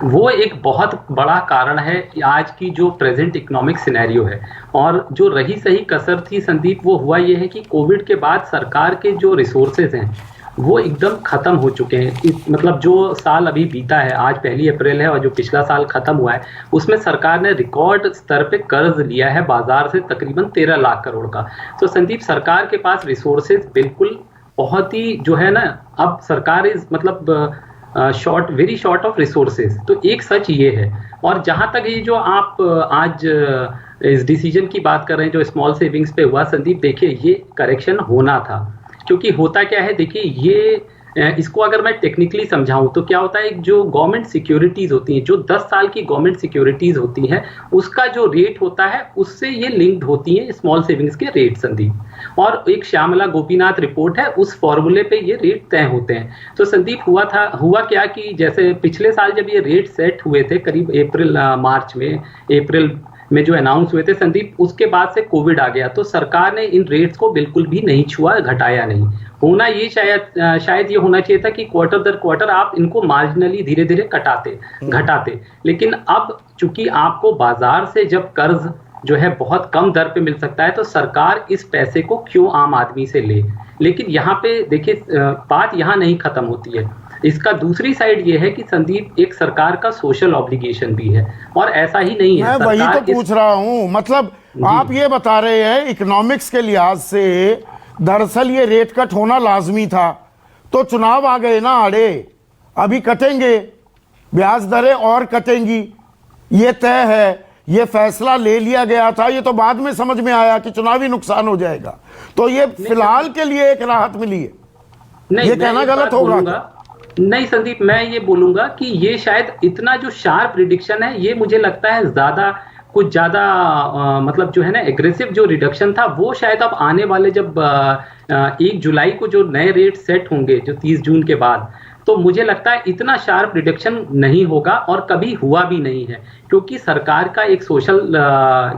वो एक बहुत बड़ा कारण है आज की जो प्रेजेंट इकोनॉमिक सिनेरियो है। और जो रही सही कसर थी संदीप, वो हुआ ये है कि कोविड के बाद सरकार के जो रिसोर्सेज हैं वो एकदम खत्म हो चुके हैं। मतलब जो साल अभी बीता है, आज 1 अप्रैल है, और जो पिछला साल खत्म हुआ है उसमें सरकार ने रिकॉर्ड स्तर पे कर्ज लिया है बाजार से, तकरीबन 13 लाख करोड़ का। तो संदीप, सरकार के पास रिसोर्सेज बिल्कुल बहुत ही जो है ना, अब सरकार इज मतलब वेरी शॉर्ट ऑफ रिसोर्सेज। तो एक सच ये है। और जहां तक ये जो आप आज इस डिसीजन की बात कर रहे हैं जो स्मॉल सेविंग्स पे हुआ, संदीप देखिए, ये करेक्शन होना था। क्योंकि होता क्या है, देखिए, ये इसको अगर मैं टेक्निकली समझाऊं तो क्या होता है, जो गवर्नमेंट सिक्योरिटीज होती हैं, जो 10 साल की गवर्नमेंट सिक्योरिटीज होती हैं, उसका जो रेट होता है उससे ये लिंक्ड होती हैं स्मॉल सेविंग्स के रेट संदीप। और एक श्यामला गोपीनाथ रिपोर्ट है, उस फॉर्मूले पे ये रेट तय होते हैं। तो संदीप, हुआ क्या कि जैसे पिछले साल जब ये रेट सेट हुए थे, करीब अप्रैल में जो अनाउंस हुए थे संदीप, उसके बाद से कोविड आ गया, तो सरकार ने इन रेट्स को बिल्कुल भी नहीं छुआ, घटाया नहीं। होना ये शायद ये होना चाहिए था कि क्वार्टर दर क्वार्टर आप इनको मार्जिनली धीरे धीरे घटाते। लेकिन अब चूंकि आपको बाजार से जब कर्ज जो है बहुत कम दर पे मिल सकता है, तो सरकार इस पैसे को क्यों आम आदमी से ले। लेकिन यहाँ पे देखिए, बात यहाँ नहीं खत्म होती है। इसका दूसरी साइड ये है कि संदीप, एक सरकार का सोशल ऑब्लिगेशन भी है, और ऐसा ही नहीं है। मैं वही तो पूछ रहा हूं, मतलब आप ये बता रहे हैं इकोनॉमिक्स के लिहाज से दरअसल ये रेट कट होना लाजमी था, तो चुनाव आ गए ना आड़े, अभी कटेंगे, ब्याज दरें और कटेंगी, ये तय है, ये फैसला ले लिया गया था। ये तो बाद में समझ में आया कि चुनावी नुकसान हो जाएगा, तो ये फिलहाल के लिए एक राहत मिली है। नहीं, ये कहना गलत होगा? नहीं संदीप, मैं ये बोलूंगा कि ये शायद इतना जो शार्प प्रिडिक्शन है, ये मुझे लगता है कुछ ज्यादा मतलब जो है ना एग्रेसिव जो रिडक्शन था, वो शायद अब आने वाले जब 1 जुलाई को जो नए रेट सेट होंगे, जो 30 जून के बाद, तो मुझे लगता है इतना शार्प रिडक्शन नहीं होगा, और कभी हुआ भी नहीं है। क्योंकि सरकार का एक सोशल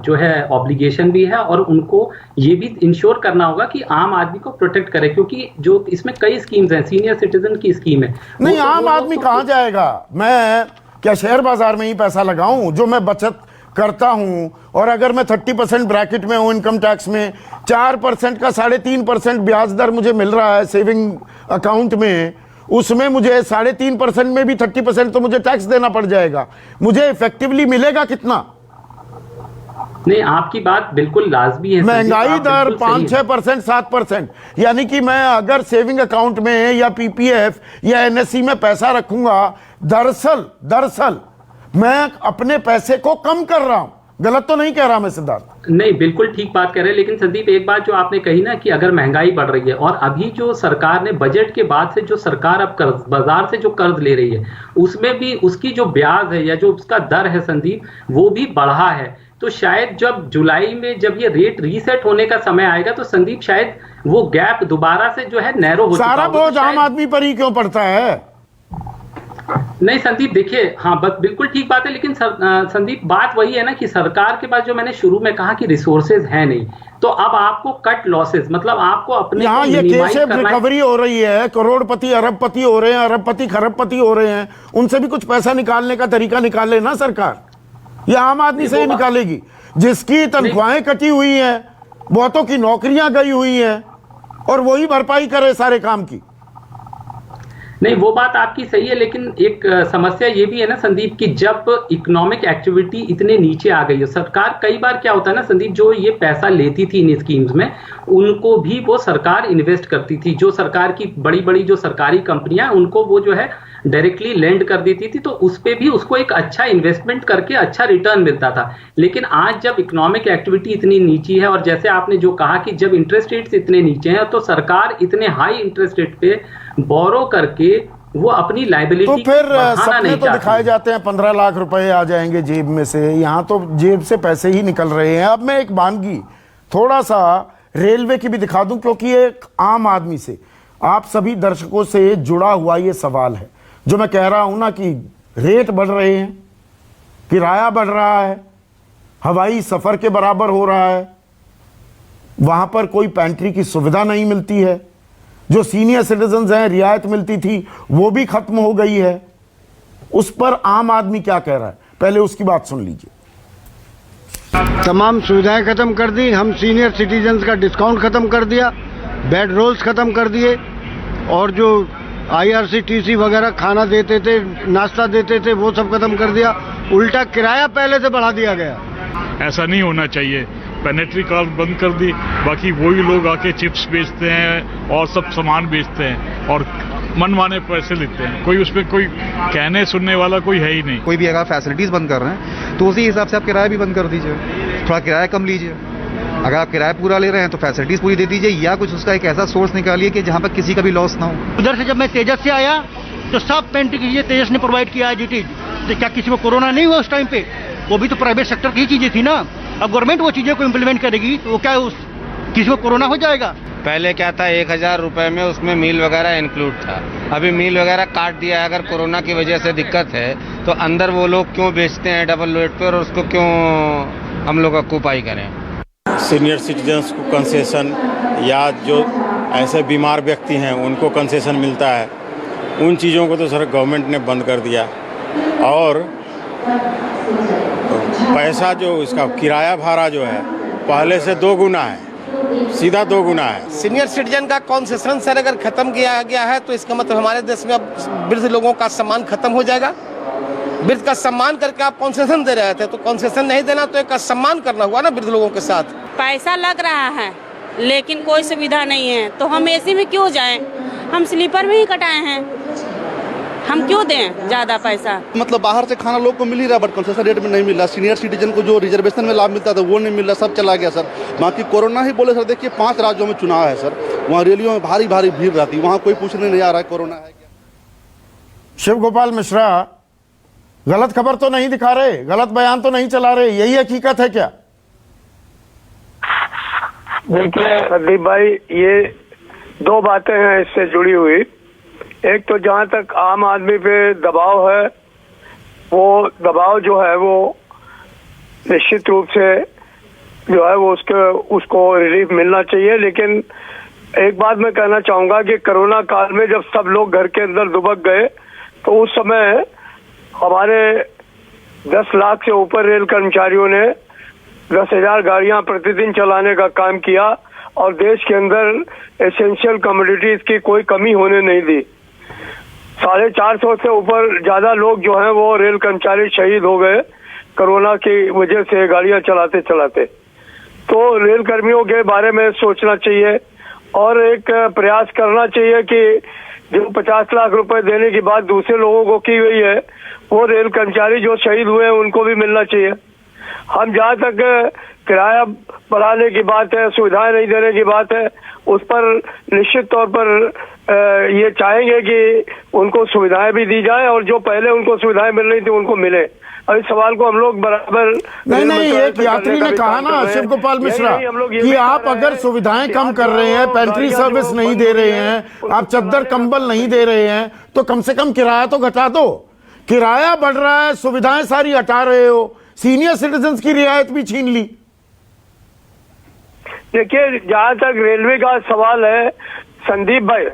जो है ऑब्लिगेशन भी है, और उनको ये भी इंश्योर करना होगा कि आम आदमी को प्रोटेक्ट करे, क्योंकि जो इसमें कई स्कीम्स हैं, सीनियर सिटीजन की स्कीम है। नहीं, आम आदमी कहां जाएगा? मैं क्या शेयर बाजार में ही पैसा लगाऊं जो मैं बचत करता हूं? और अगर मैं 30% ब्रैकेट में हूं इनकम टैक्स में, 4% का 3.5% ब्याज दर मुझे मिल रहा है सेविंग अकाउंट में, उसमें मुझे 3.5% में भी 30% तो मुझे टैक्स देना पड़ जाएगा। मुझे इफेक्टिवली मिलेगा कितना? नहीं, आपकी बात बिल्कुल लाजमी है। महंगाई दर 5-6%, 7%, यानी कि मैं अगर सेविंग अकाउंट में या पीपीएफ या एनएससी में पैसा रखूंगा, दरअसल मैं अपने पैसे को कम कर रहा हूं। गलत तो नहीं कह रहा मैं सिद्धार्थ? नहीं, बिल्कुल ठीक बात कह रहे हैं। लेकिन संदीप, एक बात जो आपने कही ना कि अगर महंगाई बढ़ रही है और अभी जो सरकार ने बजट के बाद से जो सरकार अब कर्ज बाजार से जो कर्ज ले रही है उसमें भी उसकी जो ब्याज है या जो उसका दर है संदीप, वो भी बढ़ा है। तो शायद जब जुलाई में जब ये रेट रीसेट होने का समय आएगा तो संदीप शायद वो गैप दोबारा से जो है नैरो हो चुका सारा होगा। बोझ आम आदमी पर ही क्यों पड़ता है? नहीं संदीप, देखिए, हाँ बिल्कुल ठीक बात है। लेकिन संदीप, बात वही है ना कि सरकार के पास जो मैंने शुरू में कहा कि रिसोर्सेज है नहीं, तो अब आपको कट लॉसेस, मतलब आपको अपने यहाँ ये केशव रिकवरी हो रही है, करोड़पति अरबपति हो रहे हैं, अरबपति खरबपति हो रहे हैं, उनसे भी कुछ पैसा निकालने का तरीका निकाले ना सरकार। ये आम आदमी से ही निकालेगी जिसकी तनख्वाहें कटी हुई हैं, बहुतों की नौकरियां गई हुई हैं, और वही भरपाई करे सारे काम की। नहीं, वो बात आपकी सही है। लेकिन एक समस्या ये भी है ना संदीप कि जब इकोनॉमिक एक्टिविटी इतने नीचे आ गई है, सरकार कई बार क्या होता है ना संदीप, जो ये पैसा लेती थी इन स्कीम्स में, उनको भी वो सरकार इन्वेस्ट करती थी। जो सरकार की बड़ी बड़ी जो सरकारी कंपनियां, उनको वो जो है डायरेक्टली लेंड कर देती थी, तो उस पे भी उसको एक अच्छा इन्वेस्टमेंट करके अच्छा रिटर्न मिलता था। लेकिन आज जब इकोनॉमिक एक्टिविटी इतनी नीची है और जैसे आपने जो कहा कि जब इंटरेस्ट रेट्स इतने नीचे हैं, तो सरकार इतने हाई इंटरेस्ट रेट पे बोरो करके वो अपनी लायबिलिटी तो फिर सपने तो दिखाए जाते हैं 15 लाख रुपए आ जाएंगे जेब में से, यहां तो जेब से पैसे ही निकल रहे हैं। अब मैं एक वानगी थोड़ा सा रेलवे की भी दिखा दूं, क्योंकि एक आम आदमी से, आप सभी दर्शकों से जुड़ा हुआ ये सवाल है जो मैं कह रहा हूं ना कि रेट बढ़ रहे हैं, किराया बढ़ रहा है, हवाई सफर के बराबर हो रहा है, वहां पर कोई पेंट्री की सुविधा नहीं मिलती है, जो सीनियर सिटीजन्स हैं रियायत मिलती थी वो भी खत्म हो गई है। उस पर आम आदमी क्या कह रहा है, पहले उसकी बात सुन लीजिए। तमाम सुविधाएं खत्म कर दी, हम सीनियर सिटीजन्स का डिस्काउंट खत्म कर दिया, बेड रोल्स खत्म कर दिए, और जो IRCTC वगैरह खाना देते थे, नाश्ता देते थे, वो सब खत्म कर दिया। उल्टा किराया पहले से बढ़ा दिया गया। ऐसा नहीं होना चाहिए। पेनेट्री कार्ड बंद कर दी, बाकी वही लोग आके चिप्स बेचते हैं और सब सामान बेचते हैं और मनमाने पैसे लेते हैं। कोई उसमें कोई कहने सुनने वाला कोई है ही नहीं। कोई भी अगर फैसिलिटीज बंद कर रहे हैं तो उसी हिसाब से आप किराया भी बंद कर दीजिए, थोड़ा किराया कम लीजिए। अगर आप किराया पूरा ले रहे हैं तो फैसिलिटीज पूरी दे दीजिए, या कुछ उसका एक ऐसा सोर्स निकालिए कि जहां पर किसी का भी लॉस ना हो। उधर से जब मैं तेजस से आया तो सब पेंट्री कीजिए तेजस ने प्रोवाइड किया है GT। तो क्या किसी को कोरोना नहीं हुआ उस टाइम पे? वो भी तो प्राइवेट सेक्टर की चीजें थी ना। अब गवर्नमेंट वो चीजें को इम्प्लीमेंट करेगी तो वो क्या किसी को कोरोना हो जाएगा? पहले क्या था, 1000 रुपए में उसमें मील वगैरह इंक्लूड था। अभी मील वगैरह काट दिया है। अगर कोरोना की वजह से दिक्कत है तो अंदर वो लोग क्यों बेचते हैं डबल रेट पे, और उसको क्यों हम लोग ऑक्यूपाई करें। सीनियर सिटीजन्स को कंसेशन, या जो ऐसे बीमार व्यक्ति हैं उनको कंसेशन मिलता है, उन चीज़ों को तो सर गवर्नमेंट ने बंद कर दिया। और पैसा जो इसका किराया भाड़ा जो है पहले से 2 गुना है, सीधा 2 गुना है। सीनियर सिटीजन का कॉन्सेशन सर अगर खत्म किया गया है तो इसका मतलब हमारे देश में अब वृद्ध लोगों का सम्मान खत्म हो जाएगा। वृद्ध का सम्मान करके आप कॉन्सेशन दे रहे थे, तो कॉन्सेशन नहीं देना तो एक सम्मान करना हुआ ना वृद्ध लोगों के साथ। पैसा लग रहा है लेकिन कोई सुविधा नहीं है, तो हम AC में क्यों जाएं? हम स्लीपर में ही कटाए हैं, हम क्यों दें ज्यादा पैसा? मतलब बाहर से खाना लोग को मिल ही रहा, बट कंसेशन रेट में नहीं मिल रहा। सीनियर सिटीजन को जो रिजर्वेशन में लाभ मिलता था वो नहीं मिल रहा, सब चला गया सर। बाकी कोरोना ही बोले सर, देखिए 5 राज्यों में चुनाव है सर, वहाँ रैलियों में भारी भारी भीड़ रहती, वहाँ कोई पूछने नहीं आ रहा है कोरोना है क्या। शिव गोपाल मिश्रा गलत खबर तो नहीं दिखा रहे, गलत बयान तो नहीं चला रहे, यही हकीकत है क्या? देखिए संदीप भाई, ये 2 बातें हैं इससे जुड़ी हुई। एक तो जहां तक आम आदमी पे दबाव है, वो दबाव जो है वो निश्चित रूप से जो है वो उसको रिलीफ मिलना चाहिए। लेकिन एक बात मैं कहना चाहूंगा कि कोरोना काल में जब सब लोग घर के अंदर दुबक गए तो उस समय हमारे 10 लाख से ऊपर रेल कर्मचारियों ने 10,000 गाड़ियां प्रतिदिन चलाने का काम किया और देश के अंदर एसेंशियल कमोडिटीज की कोई कमी होने नहीं दी। 450 से ऊपर ज्यादा लोग जो हैं वो रेल कर्मचारी शहीद हो गए। कोरोना की वजह से गाड़ियां चलाते चलाते। तो रेल कर्मियों के बारे में सोचना चाहिए और एक प्रयास करना चाहिए कि जो 50 लाख रुपए देने की बात दूसरे लोगों को की गई है, वो रेल कर्मचारी जो शहीद हुए हैं उनको भी मिलना चाहिए। हम जहाँ तक किराया बढ़ाने की बात है, सुविधाएं नहीं देने की बात है, उस पर निश्चित तौर पर ये चाहेंगे कि उनको सुविधाएं भी दी जाए और जो पहले उनको सुविधाएं मिल रही थी उनको मिले। और इस सवाल को हम लोग बराबर नहीं, एक यात्री ने कहा ना, शिव गोपाल मिश्रा, कि आप अगर सुविधाएं कम कर रहे हैं, पेंट्री सर्विस नहीं दे रहे हैं, आप चद्दर कंबल नहीं दे रहे हैं, तो कम से कम किराया तो घटा दो। किराया बढ़ रहा है, सुविधाएं सारी हटा रहे हो, सीनियर सिटीजन्स की रियायत भी छीन ली। देखिए, जहाँ तक रेलवे का सवाल है संदीप भाई,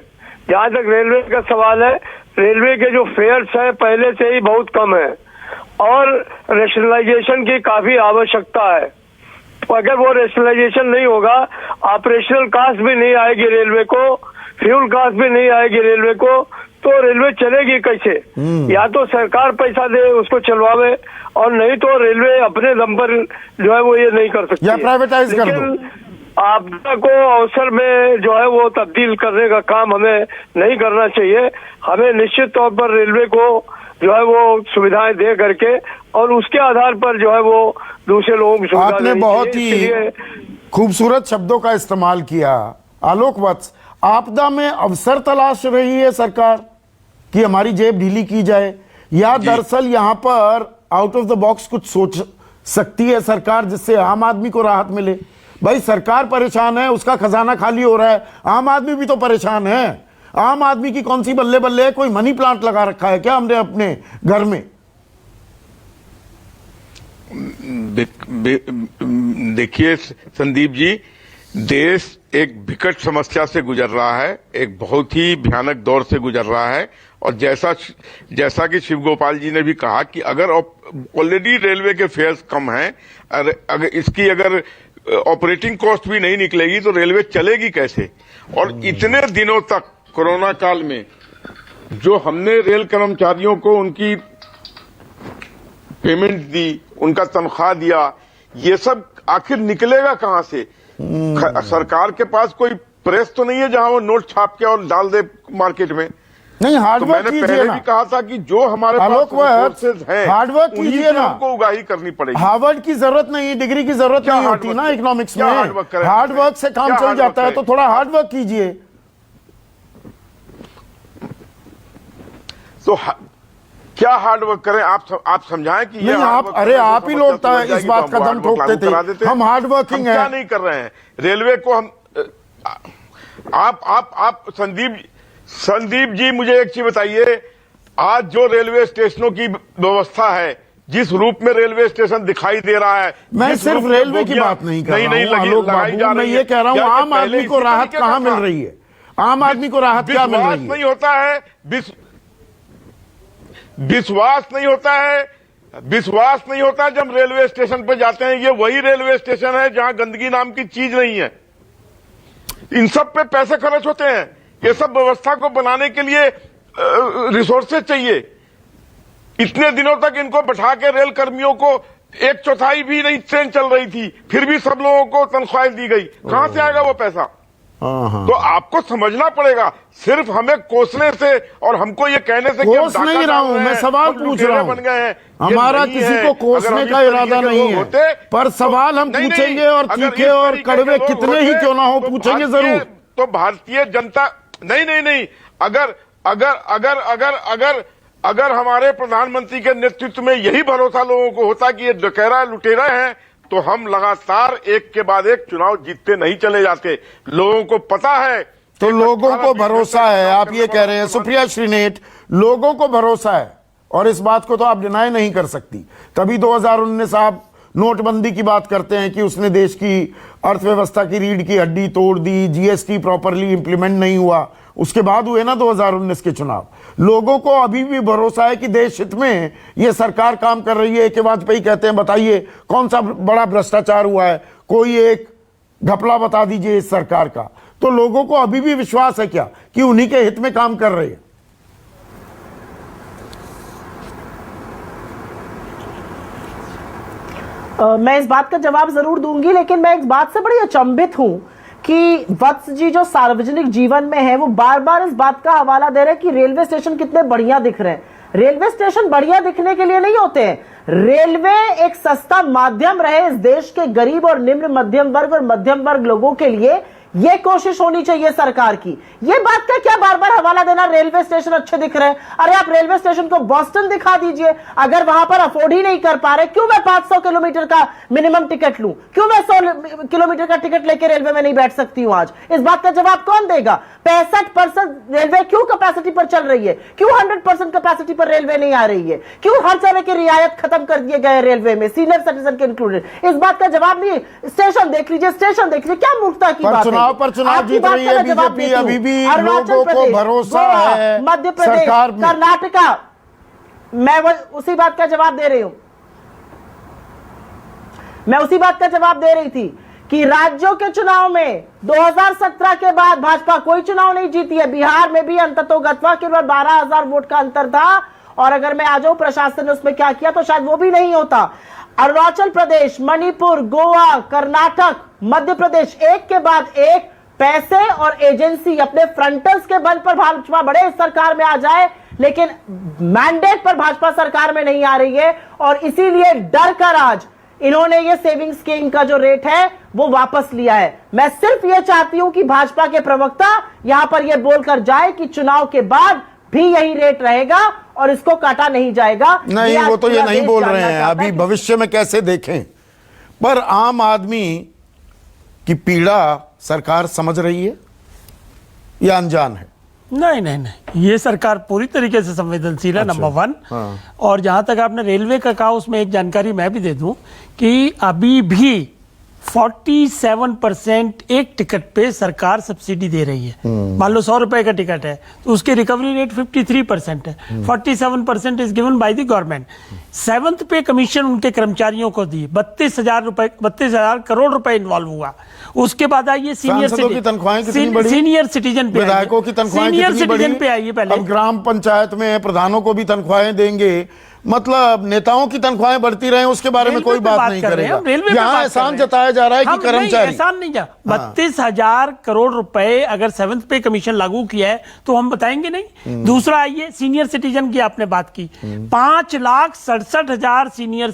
जहाँ तक रेलवे का सवाल है, रेलवे के जो फेयर्स है पहले से ही बहुत कम है और रेशनलाइजेशन की काफी आवश्यकता है। तो अगर वो रेशनलाइजेशन नहीं होगा, ऑपरेशनल कास्ट भी नहीं आएगी रेलवे को, फ्यूल कास्ट भी नहीं आएगी रेलवे को, तो रेलवे चलेगी कैसे? या तो सरकार पैसा दे उसको चलवावे, और नहीं तो रेलवे अपने दम पर जो है वो ये नहीं कर सकती, या प्राइवेटाइज कर दो। आपदा को अवसर में जो है वो तब्दील करने का काम हमें नहीं करना चाहिए। हमें निश्चित तौर पर रेलवे को जो है वो सुविधाएं दे करके और उसके आधार पर जो है वो दूसरे लोगों की सुविधा आपने बहुत ही खूबसूरत शब्दों का इस्तेमाल किया। आलोक वत्स, आपदा में अवसर तलाश रही है सरकार कि हमारी जेब ढीली की जाए, या दरअसल यहां पर आउट ऑफ द बॉक्स कुछ सोच सकती है सरकार जिससे आम आदमी को राहत मिले? भाई सरकार परेशान है, उसका खजाना खाली हो रहा है, आम आदमी भी तो परेशान है। आम आदमी की कौन सी बल्ले बल्ले है? कोई मनी प्लांट लगा रखा है क्या हमने अपने घर में? देखिए संदीप जी, देश एक विकट समस्या से गुजर रहा है, एक बहुत ही भयानक दौर से गुजर रहा है। और जैसा कि शिव गोपाल जी ने भी कहा कि अगर ऑलरेडी रेलवे के फेयर्स कम हैं, अगर इसकी अगर ऑपरेटिंग कॉस्ट भी नहीं निकलेगी तो रेलवे चलेगी कैसे? और इतने दिनों तक कोरोना काल में जो हमने रेल कर्मचारियों को उनकी पेमेंट दी, उनका तनख्वाह दिया, ये सब आखिर निकलेगा कहां से? सरकार के पास कोई प्रेस तो नहीं है जहां वो नोट छाप के और डाल दे मार्केट में। नहीं, हार्डवर्क कीजिए ना। मैंने पहले भी कहा था कि जो हमारे पास रिसोर्सेज हैं, हार्डवर्क कीजिए ना, हमको उगाही करनी पड़ेगी। हार्वर्ड की जरूरत नहीं, डिग्री की जरूरत नहीं होती ना इकोनॉमिक्स में। हार्डवर्क से काम चल जाता है, तो थोड़ा हार्डवर्क कीजिए। तो क्या हार्डवर्क करें? आप समझाएं कि नहीं, आप ही लोग इस बात का दम ठोकते थे हम हार्डवर्किंग है। क्या नहीं कर रहे हैं रेलवे को? हम आप संदीप जी मुझे एक चीज बताइए, आज जो रेलवे स्टेशनों की व्यवस्था है, जिस रूप में रेलवे स्टेशन दिखाई दे रहा है, मैं सिर्फ रेलवे की बात नहीं कर रहा हूं आलोक बाबू, मैं ये कह रहा हूं आम आदमी को राहत कहां मिल रही है? आम आदमी को राहत क्या मिल रही है? नहीं होता है, विश्वास नहीं होता है, विश्वास नहीं होता जब रेलवे स्टेशन पर जाते हैं। ये वही रेलवे स्टेशन है जहां गंदगी नाम की चीज नहीं है। इन सब पे पैसे खर्च होते हैं, ये सब व्यवस्था को बनाने के लिए रिसोर्सेज चाहिए। इतने दिनों तक इनको बैठा के रेल कर्मियों को 1/4 भी नहीं ट्रेन चल रही थी, फिर भी सब लोगों को तनख्वाहें दी गई। कहां से आएगा वो पैसा? तो आपको समझना पड़ेगा। सिर्फ हमें कोसने से और हमको ये कहने से कि कोस नहीं रहा हूं, मैं सवाल पूछ रहा हूं। बन गए हैं, हमारा किसी को कोसने का इरादा नहीं है, पर सवाल हम पूछेंगे और तीखे और कड़वे कितने ही क्यों ना हो पूछेंगे जरूर। तो भारतीय जनता नहीं, अगर हमारे प्रधानमंत्री के नेतृत्व में यही भरोसा लोगों को होता कि ये डकैरा लुटेरा हैं, तो हम लगातार एक के बाद एक चुनाव जीतते नहीं चले जाते। लोगों को पता है, तो लोगों को भरोसा है, आप ये कह रहे हैं सुप्रिया श्रीनेठ, लोगों को भरोसा है और इस बात को तो आप डिनाई नहीं कर सकती। तभी 2019 आप नोटबंदी की बात करते हैं कि उसने देश की अर्थव्यवस्था की रीढ़ की हड्डी तोड़ दी, जीएसटी प्रॉपरली इंप्लीमेंट नहीं हुआ, उसके बाद हुए ना 2019 के चुनाव। लोगों को अभी भी भरोसा है कि देश हित में ये सरकार काम कर रही है। एक वाजपेयी कहते हैं बताइए कौन सा बड़ा भ्रष्टाचार हुआ है, कोई एक घपला बता दीजिए इस सरकार का। तो लोगों को अभी भी विश्वास है क्या कि उन्हीं के हित में काम कर रही है? मैं इस बात का जवाब जरूर दूंगी, लेकिन मैं इस बात से बड़ी अचंभित हूं कि वत्स जी जो सार्वजनिक जीवन में है वो बार बार इस बात का हवाला दे रहे हैं कि रेलवे स्टेशन कितने बढ़िया दिख रहे हैं। रेलवे स्टेशन बढ़िया दिखने के लिए नहीं होते हैं। रेलवे एक सस्ता माध्यम रहे इस देश के गरीब और निम्न मध्यम वर्ग और मध्यम वर्ग लोगों के लिए, ये कोशिश होनी चाहिए सरकार की। ये बात का क्या बार बार हवाला देना रेलवे स्टेशन अच्छे दिख रहे हैं? अरे आप रेलवे स्टेशन को बोस्टन दिखा दीजिए। अगर वहां पर अफोर्ड ही नहीं कर पा रहे, क्यों मैं 500 किलोमीटर का मिनिमम टिकट लूं? क्यों मैं 100 किलोमीटर का टिकट लेके रेलवे में नहीं बैठ सकती हूं? आज इस बात का जवाब कौन देगा? 65% रेलवे क्यों कैपेसिटी पर चल रही है? क्यों 100% कैपेसिटी पर रेलवे नहीं आ रही है? क्यों हर तरह की रियायत खत्म कर दिए गए रेलवे में, सीनियर सिटीजन के इंक्लूडेड? इस बात का जवाब नहीं। स्टेशन देख लीजिए, स्टेशन देख लीजिए, क्या मूर्खता की बात है। पर चुनाव जीत रही है बीजेपी, अभी भी लोगों को भरोसा है मध्य प्रदेश, कर्नाटका। मैं उसी बात का जवाब दे रही हूं। मैं उसी बात का जवाब दे रही थी कि राज्यों के चुनाव में 2017 के बाद भाजपा कोई चुनाव नहीं जीती है। बिहार में भी अंततोगत्वा केवल 12,000 वोट का अंतर था, और अगर मैं आ जाऊं प्रशासन ने उसमें क्या किया तो शायद वो भी नहीं होता। अरुणाचल प्रदेश, मणिपुर, गोवा, कर्नाटक, मध्य प्रदेश, एक के बाद एक पैसे और एजेंसी अपने फ्रंटर्स के बल पर भाजपा बड़े इस सरकार में आ जाए, लेकिन मैंडेट पर भाजपा सरकार में नहीं आ रही है। और इसीलिए डर कर आज इन्होंने ये सेविंग स्कीम का जो रेट है वो वापस लिया है। मैं सिर्फ ये चाहती हूं कि भाजपा के प्रवक्ता यहां पर यह बोलकर जाए कि चुनाव के बाद भी यही रेट रहेगा और इसको काटा नहीं जाएगा। नहीं, वो तो ये नहीं बोल रहे हैं, अभी भविष्य में कैसे देखें। पर आम आदमी की पीड़ा सरकार समझ रही है या अनजान है? नहीं नहीं नहीं, ये सरकार पूरी तरीके से संवेदनशील है, नंबर वन। और जहां तक आपने रेलवे का कहा, उसमें एक जानकारी मैं भी दे दूं कि अभी भी 47% एक टिकट पे सरकार सब्सिडी दे रही है। मान लो 100 रुपए का टिकट है तो उसकी रिकवरी रेट 53% है। 47% is given by the government. 7th पे कमीशन उनके कर्मचारियों को दी, 32,000 करोड़ रुपए इन्वॉल्व हुआ। उसके बाद आइए सीनियर सिटीजन पे, विधायकों की तनख्वाहें कितनी बढ़ी पे आइए पहले। अब ग्राम पंचायत में प्रधानों को भी तनख्वाहें देंगे, मतलब नेताओं की तनख्वाहें बढ़ती रहे, उसके बारे में कोई बात नहीं करेगा। यहाँ एहसान जताया जा रहा है कि कर्मचारी, एहसान नहीं जा। 32,000 करोड़ रुपए अगर 7th पे कमीशन लागू किया है तो हम बताएंगे नहीं। दूसरा आइए सीनियर सिटीजन की आपने बात की, 5,67,000 सीनियर